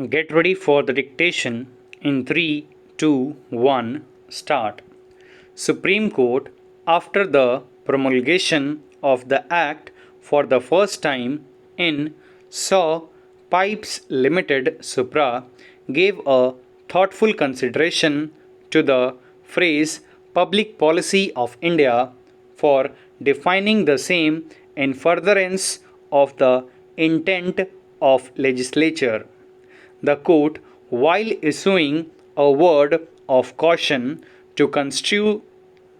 Get ready for the dictation in 3, 2, 1, start. Supreme Court, after the promulgation of the Act for the first time in Saw Pipes Limited Supra, gave a thoughtful consideration to the phrase public policy of India for defining the same in furtherance of the intent of legislature. The court, while issuing a word of caution to construe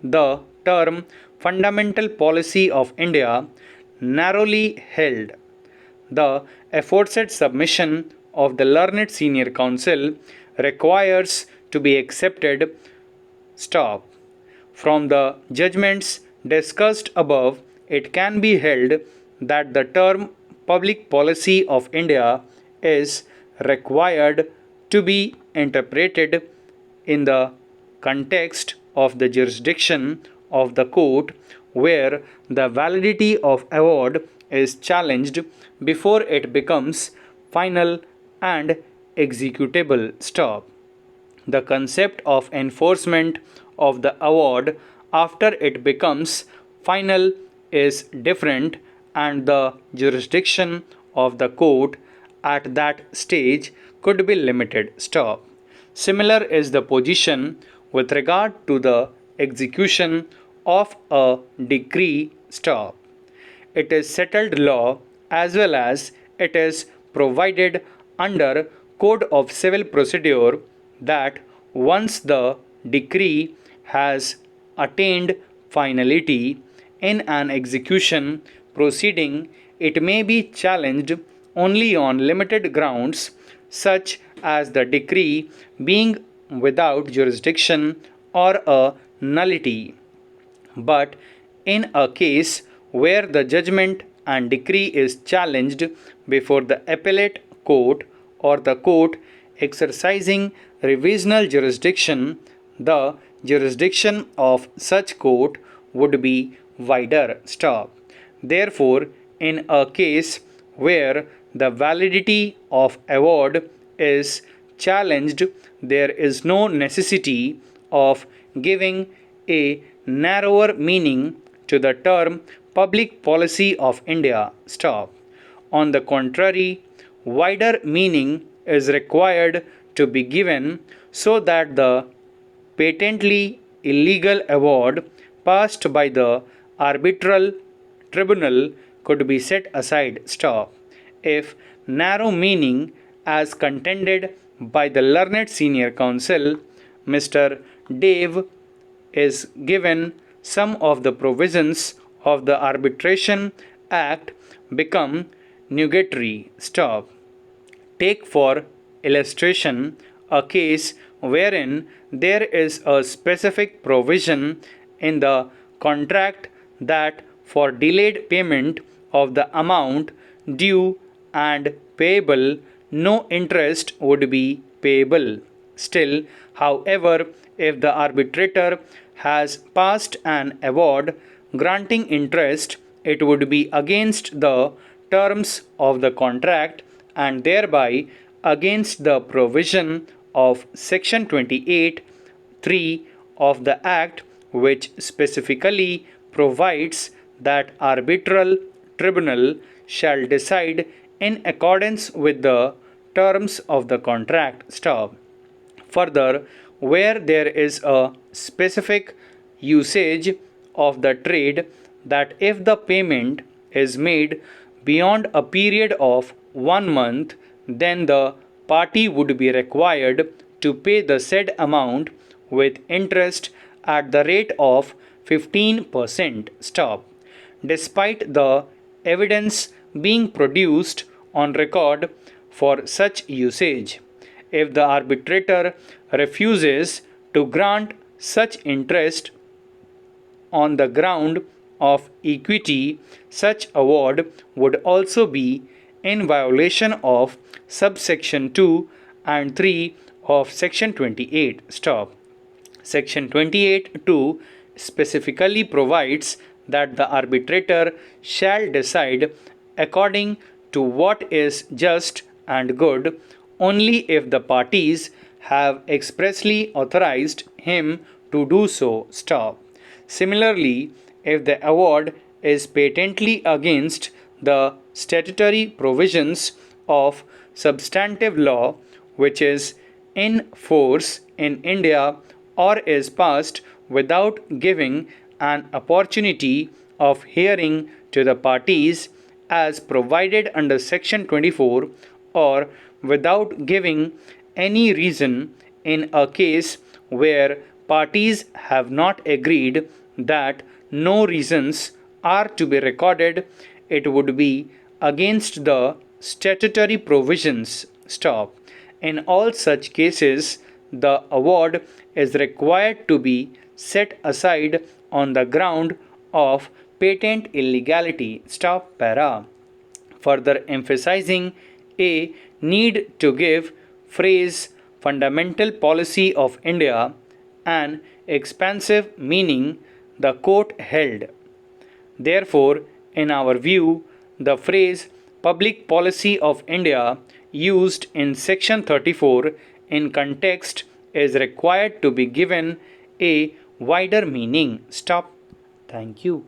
the term fundamental policy of India, narrowly held the aforesaid submission of the learned senior counsel requires to be accepted. Stop. From the judgments discussed above, it can be held that the term public policy of India is required to be interpreted in the context of the jurisdiction of the court where the validity of award is challenged before it becomes final and executable. Stop. The concept of enforcement of the award after it becomes final is different, and the jurisdiction of the court at that stage could be limited. Stop. Similar is the position with regard to the execution of a decree. Stop. It is settled law as well as it is provided under Code of Civil Procedure that once the decree has attained finality in an execution proceeding, it may be challenged only on limited grounds, such as the decree being without jurisdiction or a nullity. But in a case where the judgment and decree is challenged before the appellate court or the court exercising revisional jurisdiction, the jurisdiction of such court would be wider. Stop. Therefore, in a case where the validity of award is challenged, there is no necessity of giving a narrower meaning to the term public policy of India. Stop. On the contrary, wider meaning is required to be given so that the patently illegal award passed by the arbitral tribunal could be set aside. Stop. If narrow meaning, as contended by the learned senior counsel, Mr. Dave, is given, some of the provisions of the Arbitration Act become nugatory. Stop. Take for illustration a case wherein there is a specific provision in the contract that for delayed payment of the amount due and payable, no interest would be payable. Still, however, if the arbitrator has passed an award granting interest, it would be against the terms of the contract and thereby against the provision of Section 28(3) of the Act, which specifically provides that arbitral tribunal shall decide in accordance with the terms of the contract. Stop. Further, where there is a specific usage of the trade that if the payment is made beyond a period of 1 month, then the party would be required to pay the said amount with interest at the rate of 15%. Stop. Despite the evidence being produced on record for such usage, if the arbitrator refuses to grant such interest on the ground of equity, such award would also be in violation of subsection 2 and 3 of section 28. Stop. Section 28(2) specifically provides that the arbitrator shall decide according to what is just and good only if the parties have expressly authorized him to do so. Stop. Similarly, if the award is patently against the statutory provisions of substantive law which is in force in India or is passed without giving an opportunity of hearing to the parties as provided under section 24 or without giving any reason in a case where parties have not agreed that no reasons are to be recorded, it would be against the statutory provisions. Stop. In all such cases, the award is required to be set aside on the ground of patent illegality. Stop para. Further emphasizing a need to give phrase fundamental policy of India an expansive meaning, the court held. Therefore, in our view, the phrase public policy of India used in section 34 in context is required to be given a wider meaning. Stop. Thank you.